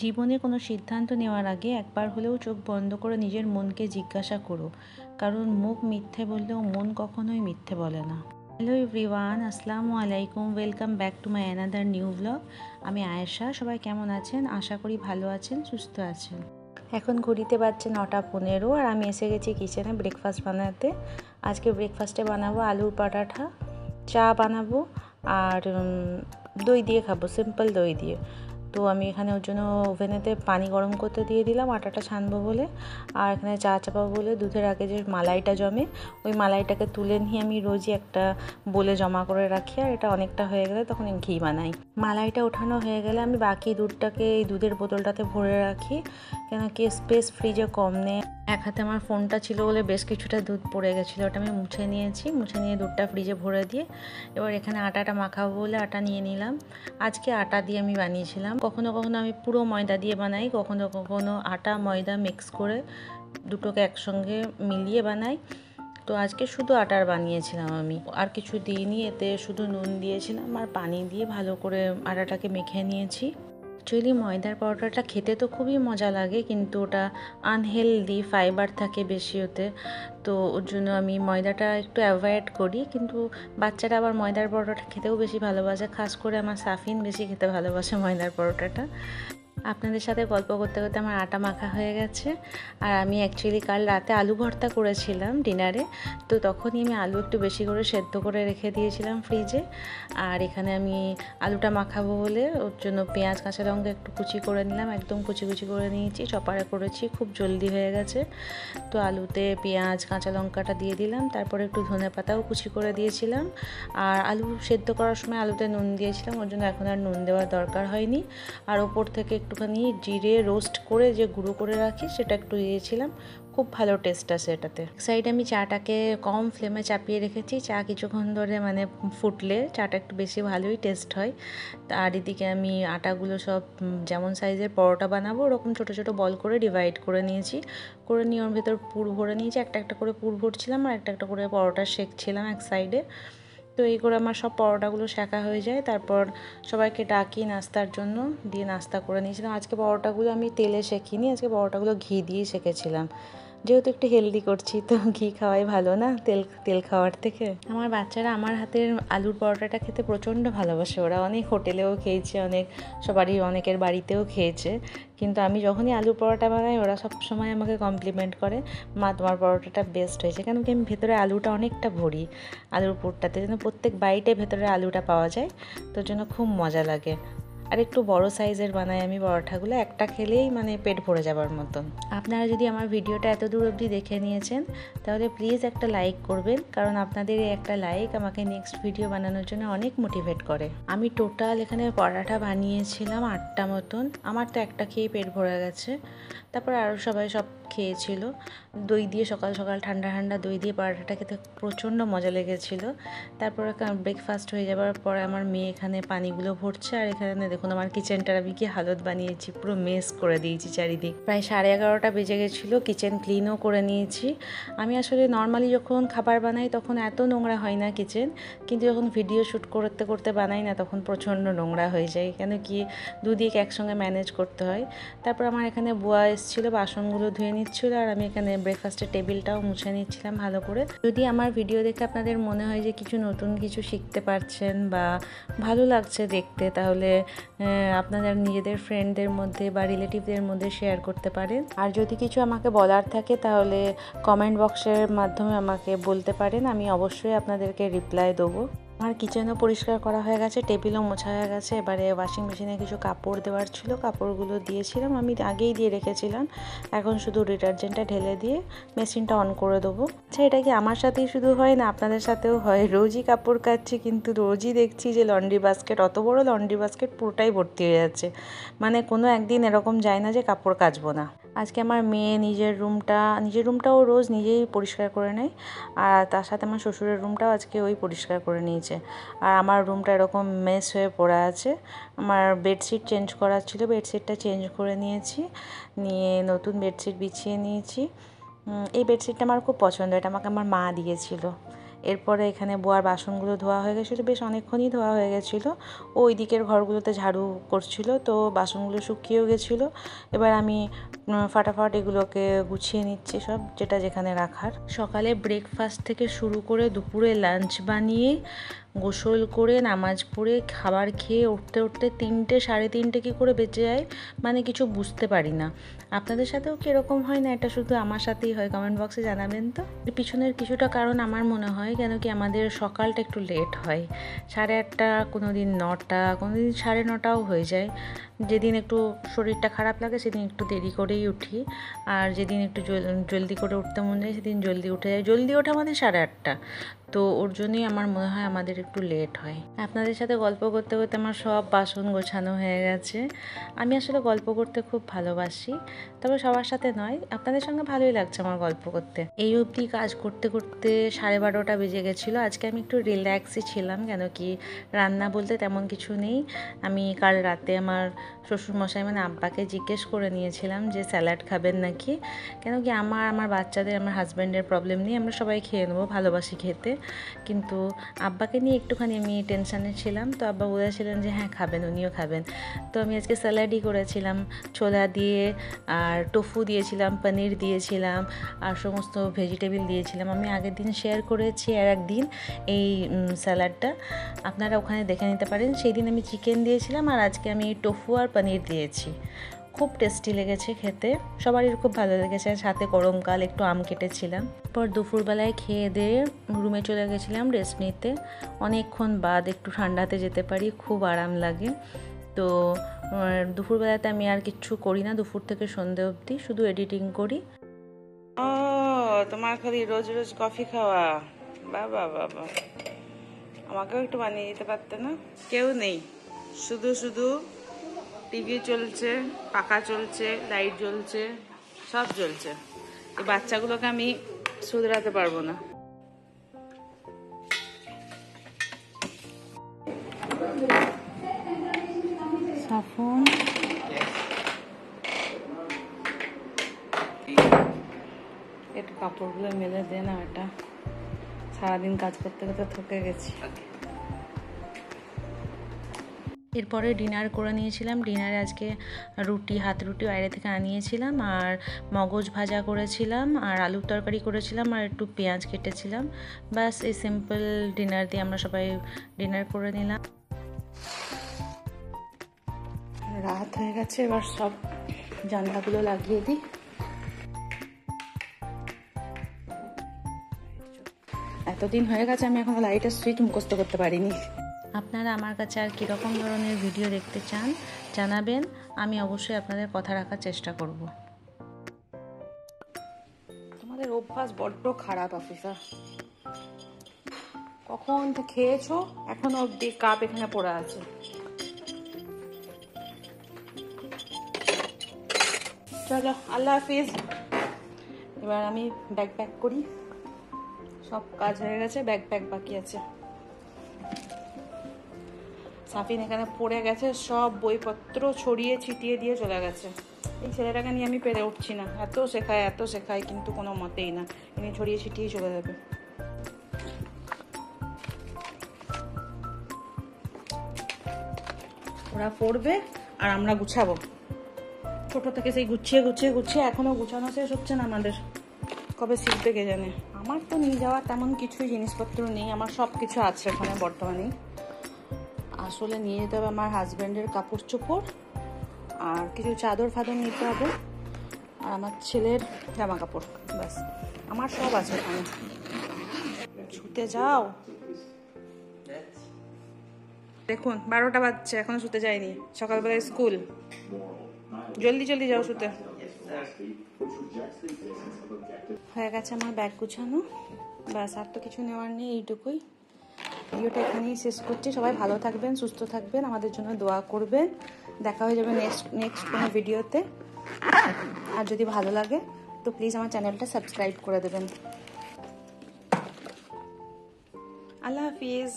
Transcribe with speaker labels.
Speaker 1: জীবনে কোনো সিদ্ধান্ত নেওয়ার আগে একবার হলেও চোখ বন্ধ করে নিজের মনকে জিজ্ঞাসা করো, কারণ মুখ মিথ্যে বললেও মন কখনোই মিথ্যে বলে না। হ্যালো এভরিওয়ান, আসসালামু আলাইকুম, welcome back to my another new blog. আমি আয়েশা। সবাই কেমন আছেন? আশা করি ভালো আছেন, সুস্থ আছেন। এখন ঘড়িতে বাজছে 9:15 আর আমি এসে গেছি কিচেনে ব্রেকফাস্ট বানাতে। আজকে ব্রেকফাস্টে বানাবো আলুর পরাঠা, চা বানাবো আর দই দিয়ে খাবো, সিম্পল দই দিয়ে। তো আমি এখানে ওর জন্য ওভেনেতে পানি গরম করতে দিয়ে দিলাম আটাটা ছানবো বলে। আর এখানে চা চাপাবো বলে দুধের আগে যে মালাইটা জমে, ওই মালাইটাকে তুলে নিয়ে আমি রোজই একটা বলে জমা করে রাখি। আর এটা অনেকটা হয়ে গেলে তখন ঘি বানাই। মালাইটা ওঠানো হয়ে গেলে আমি বাকি দুধটাকে এই দুধের বোতলটাতে ভরে রাখি, কেন কি স্পেস ফ্রিজে কম নেই। এক হাতে আমার ফোনটা ছিল বলে বেশ কিছুটা দুধ পড়ে গেছিলো, ওটা আমি মুছে নিয়েছি। মুছে নিয়ে দুধটা ফ্রিজে ভরে দিয়ে এবার এখানে আটাটা মাখাবো বলে আটা নিয়ে নিলাম। আজকে আটা দিয়ে আমি বানিয়েছিলাম। কখনো কখনো আমি পুরো ময়দা দিয়ে বানাই, কখনো কখনো আটা ময়দা মিক্স করে দুটোকে একসঙ্গে মিলিয়ে বানাই। তো আজকে শুধু আটার বানিয়েছিলাম আমি, আর কিছু দিইনি। এতে শুধু নুন দিয়েছিলাম আর পানি দিয়ে ভালো করে আটাটাকে মেখে নিয়েছি। অ্যাকচুয়ালি ময়দার পরোটাটা খেতে তো খুবই মজা লাগে, কিন্তু ওটা আনহেলদি, ফাইবার থাকে বেশি ওতে। তো ওর জন্য আমি ময়দাটা একটু অ্যাভয়েড করি। কিন্তু বাচ্চারা আবার ময়দার পরোটাটা খেতেও বেশি ভালোবাসে, খাস করে আমার সাফিন বেশি খেতে ভালোবাসে ময়দার পরোটাটা। আপনাদের সাথে গল্প করতে করতে আমার আটা মাখা হয়ে গেছে। আর আমি অ্যাকচুয়ালি কাল রাতে আলু ভর্তা করেছিলাম ডিনারে, তো তখনই আমি আলু একটু বেশি করে সেদ্ধ করে রেখে দিয়েছিলাম ফ্রিজে। আর এখানে আমি আলুটা মাখাবো বলে ওর জন্য পেঁয়াজ কাঁচা লঙ্কা একটু কুচি করে নিলাম, একদম কুচি কুচি করে নিয়েছি, চপারে করেছি, খুব জলদি হয়ে গেছে। তো আলুতে পেঁয়াজ কাঁচা লঙ্কাটা দিয়ে দিলাম, তারপরে একটু ধনে পাতাও কুচি করে দিয়েছিলাম। আর আলু সেদ্ধ করার সময় আলুতে নুন দিয়েছিলাম, ওর জন্য এখন আর নুন দেওয়ার দরকার হয়নি। আর ওপর থেকে একটুখানি জিরে রোস্ট করে যে গুঁড়ো করে রাখি সেটা একটু দিয়েছিলাম, খুব ভালো টেস্ট আছে এটাতে। সাইডে আমি চাটাকে কম ফ্লেমে চাপিয়ে রেখেছি, চা কিছুক্ষণ ধরে মানে ফুটলে চাটা একটু বেশি ভালোই টেস্ট হয়। আর এদিকে আমি আটাগুলো সব যেমন সাইজের পরোটা বানাবো ওরকম ছোটো ছোটো বল করে ডিভাইড করে নিয়েছি। করে নিয়ে ওর ভেতর পুর ভরে নিয়েছি, একটা একটা করে পুর ভরছিলাম আর একটা একটা করে পরোটা সেঁকছিলাম এক সাইডে। তো এই করে আমার সব পরোটাগুলো সেঁকা হয়ে যায়। তারপর সবাইকে ডাকি নাস্তার জন্য, দিয়ে নাস্তা করে নিয়েছিলাম। আজকে পরোটাগুলো আমি তেলে সেঁকিনি, আজকে পরোটাগুলো ঘি দিয়ে সেঁকেছিলাম। যেহেতু একটু হেলদি করছি তো ঘি খাওয়াই ভালো না তেল তেল খাওয়ার থেকে। আমার বাচ্চারা আমার হাতের আলুর পরোটাটা খেতে প্রচণ্ড ভালোবাসে, ওরা অনেক হোটেলেও খেয়েছে, অনেকের বাড়িতেও খেয়েছে। কিন্তু আমি যখনই আলুর পরোটা বানাই ওরা সবসময় আমাকে কমপ্লিমেন্ট করে, মা তোমার পরোটাটা বেস্ট হয়েছে। কেন কি আমি ভেতরে আলুটা অনেকটা ভরি, আলুর পুরটাতে যেন প্রত্যেক বাইটে ভেতরে আলুটা পাওয়া যায়, তোর জন্য খুব মজা লাগে। আর একটু বড় সাইজের বানাই আমি পরোটাগুলো, একটা খেলেই মানে পেট ভরে যাবার মতন। আপনারা যদি আমার ভিডিওটা এত দূর অবধি দেখে নিয়েছেন তাহলে প্লিজ একটা লাইক করবেন, কারণ আপনাদের এই একটা লাইক আমাকে নেক্সট ভিডিও বানানোর জন্য অনেক মোটিভেট করে। আমি টোটাল এখানে পরোটা বানিয়েছিলাম 8টা মতন, আমার তো একটা খেয়েই পেট ভরে গেছে। তারপর আরও সবাই সব খেয়েছিল। দই দিয়ে সকাল সকাল ঠান্ডা ঠান্ডা দই দিয়ে পরোটাটা খেতে প্রচণ্ড মজা লেগেছিলো। তারপরে ব্রেকফাস্ট হয়ে যাওয়ার পরে আমার মেয়ে এখানে পানিগুলো ভরছে। আর এখানে দেখুন আমার কিচেনটার আমি কি হালত বানিয়েছি, পুরো মেস করে দিয়েছি চারিদিক। প্রায় 11:30 বেজে গেছিলো, কিচেন ক্লিনও করে নিয়েছি। আমি আসলে নর্মালি যখন খাবার বানাই তখন এত নোংরা হয় না কিচেন, কিন্তু যখন ভিডিও শ্যুট করতে করতে বানাই না তখন প্রচণ্ড নোংরা হয়ে যায়, কেন কি দুদিক একসঙ্গে ম্যানেজ করতে হয়। তারপর আমার এখানে বুয়া এসেছিলো, বাসনগুলো ধুয়ে নিচ্ছিলো, আর আমি এখানে ব্রেকফাস্টের টেবিলটাও মুছে নিচ্ছিলাম ভালো করে। যদি আমার ভিডিও দেখে আপনাদের মনে হয় যে কিছু নতুন কিছু শিখতে পারছেন বা ভালো লাগছে দেখতে, তাহলে আপনাদের নিজেদের ফ্রেন্ডদের মধ্যে বা রিলেটিভদের মধ্যে শেয়ার করতে পারেন। আর যদি কিছু আমাকে বলার থাকে তাহলে কমেন্ট বক্সের মাধ্যমে আমাকে বলতে পারেন, আমি অবশ্যই আপনাদেরকে রিপ্লাই দেবো। আমার কিচেনও পরিষ্কার করা হয়ে গেছে, টেবিলও মোছা হয়ে গেছে। এবারে ওয়াশিং মেশিনে কিছু কাপড় দেওয়ার ছিল, কাপড়গুলো দিয়েছিলাম, আমি আগেই দিয়ে রেখেছিলাম। এখন শুধু ডিটারজেন্টটা ঢেলে দিয়ে মেশিনটা অন করে দেবো। আচ্ছা, এটা কি আমার সাথেই শুধু হয় না আপনাদের সাথেও হয়? রোজই কাপড় কাচ্ছি কিন্তু রোজই দেখছি যে লন্ড্রি বাস্কেট, অত বড় লন্ড্রি বাস্কেট পুরোটাই ভর্তি হয়ে যাচ্ছে। মানে কোনো একদিন এরকম যায় না যে কাপড় কাচবো না। আজকে আমার মেয়ে নিজের রুমটাও রোজ নিজেই পরিষ্কার করে নেয়, আর তার সাথে আমার শ্বশুরের রুমটাও আজকে ওই পরিষ্কার করে নিয়েছে। আর আমার রুমটা এরকম মেস হয়ে পড়ে আছে। আমার বেডশিট চেঞ্জ করার ছিল, বেডশিটটা চেঞ্জ করে নিয়েছি, নিয়ে নতুন বেডশিট বিছিয়ে নিয়েছি। এই বেডশিটটা আমার খুব পছন্দ, এটা আমাকে আমার মা দিয়েছিল। এরপরে এখানে বোয়ার বাসনগুলো ধোয়া হয়ে গেছিলো, বেশ অনেকক্ষণই ধোয়া হয়ে গেছিলো। ওই দিকের ঘরগুলোতে ঝাড়ু করছিল, তো বাসনগুলো শুকিয়েও গেছিলো। এবার আমি ফাটাফাট এগুলোকে গুছিয়ে নিচ্ছি, সব যেটা যেখানে রাখার। সকালে ব্রেকফাস্ট থেকে শুরু করে দুপুরে লাঞ্চ বানিয়ে গোসল করে নামাজ পড়ে খাবার খেয়ে উঠতে উঠতে 3টে সাড়ে 3টে কী করে বেঁচে যায় মানে কিছু বুঝতে পারি না। আপনাদের সাথেও কি এরকম হয় না? এটা শুধু আমার সাথেই হয়? কমেন্ট বক্সে জানাবেন তো। এর পিছনের কিছুটা কারণ আমার মনে হয়, কেন কি আমাদের সকালটা একটু লেট হয়, 8:30, কোনো দিন 9টা, কোনো দিন 9:30টাও হয়ে যায়। যেদিন একটু শরীরটা খারাপ লাগে সেদিন একটু দেরি করেই উঠি, আর যেদিন একটু জলদি করে উঠতে মন যায় সেদিন জলদি উঠে যায়। জলদি ওঠা আমাদের 8:30, তো ওর জন্যই আমার মনে হয় আমাদের একটু লেট হয়। আপনাদের সাথে গল্প করতে করতে আমার সব বাসন গোছানো হয়ে গেছে। আমি আসলে গল্প করতে খুব ভালোবাসি, তবে সবার সাথে নয়। আপনাদের সঙ্গে ভালোই লাগছে আমার গল্প করতে। এই অবধি কাজ করতে করতে 12:30টা বেজে গেছিলো। আজকে আমি একটু রিল্যাক্সই ছিলাম, কেন কি রান্না বলতে তেমন কিছু নেই। আমি কাল রাতে আমার শ্বশুরমশাই মানে আব্বাকে জিজ্ঞেস করে নিয়েছিলাম যে স্যালাড খাবেন নাকি, কেন কি আমার বাচ্চাদের, আমার হাজব্যান্ডের প্রবলেম নেই, আমরা সবাই খেয়ে নেবো, ভালোবাসি খেতে। কিন্তু আব্বাকে নিয়ে একটুখানি আমি টেনশানে ছিলাম, তো আব্বা বলেছিলেন যে হ্যাঁ খাবেন, উনিও খাবেন। তো আমি আজকে স্যালাডই করেছিলাম, ছোলা দিয়ে আর টোফু দিয়েছিলাম, পনির দিয়েছিলাম, আর সমস্ত ভেজিটেবল দিয়েছিলাম। আমি আগের দিন শেয়ার করেছি আর একদিন এই স্যালাডটা, আপনারা ওখানে দেখে নিতে পারেন। সেই দিন আমি চিকেন দিয়েছিলাম, আর আজকে আমি টোফু আর পনির দিয়েছি। খুব টেস্টি লেগেছে খেতে, সবারই খুব ভালো লেগেছে। সাথে গরমকাল একটু আম কেটেছিলাম। পর দুপুরবেলায় খেয়ে দিয়ে রুমে চলে গেছিলাম রেস্ট নিতে। অনেকক্ষণ বাদ একটু ঠান্ডাতে যেতে পারি, খুব আরাম লাগে। তো দুপুরবেলাতে আমি আর কিচ্ছু করি না, দুপুর থেকে সন্ধে অবধি শুধু এডিটিং করি। ও তোমার খালি রোজ রোজ কফি খাওয়া, বাবা বাবা, আমাকেও একটু বানিয়ে দিতে পারতে না? কেউ নেই, শুধু শুধু টিভি চলছে, পাখা চলছে, লাইট জ্বলছে, সব জ্বলছে। এই বাচ্চাগুলোকে আমি শুধরাতে পারবো না। সাফন একটু কাপড়গুলো মেলে দে না, এটা সারাদিন কাজ করতে করতে থকে গেছি। এরপরে ডিনার করে নিয়েছিলাম। ডিনারে আজকে রুটি, হাত রুটি বাইরে থেকে আনিয়েছিলাম, আর মগজ ভাজা করেছিলাম, আর আলুর তরকারি করেছিলাম, আর একটু পেঁয়াজ কেটেছিলাম। ব্যাস এই সিম্পল ডিনার দিয়ে আমরা সবাই ডিনার করে নিলাম। রাত হয়ে গেছে, এবার সব জানলাগুলো লাগিয়ে দিই। এতদিন হয়ে গেছে আমি এখনো লাইটের সুইচ মুখস্থ করতে পারিনি। আপনারা আমার কাছে আর কীরকম ধরনের ভিডিও দেখতে চান জানাবেন, আমি অবশ্যই আপনাদের কথা রাখার চেষ্টা করব। তোমাদের অভ্যাস বড্ড খারাপ আফিফা, কখন তো খেয়েছো এখনো অবধি কাপ এখানে পড়ে আছে। চলো আল্লাহ হাফিজ। এবার আমি ব্যাগ প্যাক করি, সব কাজ হয়ে গেছে, ব্যাগ প্যাক বাকি আছে। সাফিন এখানে পড়ে গেছে, সব বইপত্র ছড়িয়ে ছিটিয়ে দিয়ে চলে গেছে। এই ছেলেটাকে নিয়ে আমি পেরে উঠছি না, এত শেখায় কিন্তু কোনো মতেই না, ইনি ছড়িয়ে ছিটিয়ে চলে যাবে। ওরা পড়বে আর আমরা গুছাবো। ছোট থেকে সেই গুছিয়ে এখনো গুছানো শেষ হচ্ছে না আমাদের, কবে শিখবে কে জানে। আমার তো নিয়ে যাওয়ার তেমন কিছুই জিনিসপত্র নেই, আমার সব কিছু আছে এখানে বর্তমানে। আসলে নিয়ে যেতে হবে আমার হাজব্যান্ডের কাপড় চোপড়, আর কিছু চাদর ফাদর নিতে হবে, আর আমার ছেলের জামা কাপড়, ব্যাস আমার সব আছে এখানে। শুতে যাও, দেখুন 12টা বাজছে, এখনো শুতে যায়নি, সকালবেলায় স্কুল। জলদি যাও শুতে। হয়ে গেছে আমার ব্যাগ গুছানো, ব্যাস আর তো কিছু নেওয়ার নেই, এইটুকুই। ভিডিওটা এখানেই শেষ করছি। সবাই ভালো থাকবেন, সুস্থ থাকবেন, আমাদের জন্য দোয়া করবেন। দেখা হয়ে যাবে নেক্সট কোনো ভিডিওতে। আর যদি ভালো লাগে তো প্লিজ আমার চ্যানেলটা সাবস্ক্রাইব করে দেবেন। আল্লাহ হাফিজ।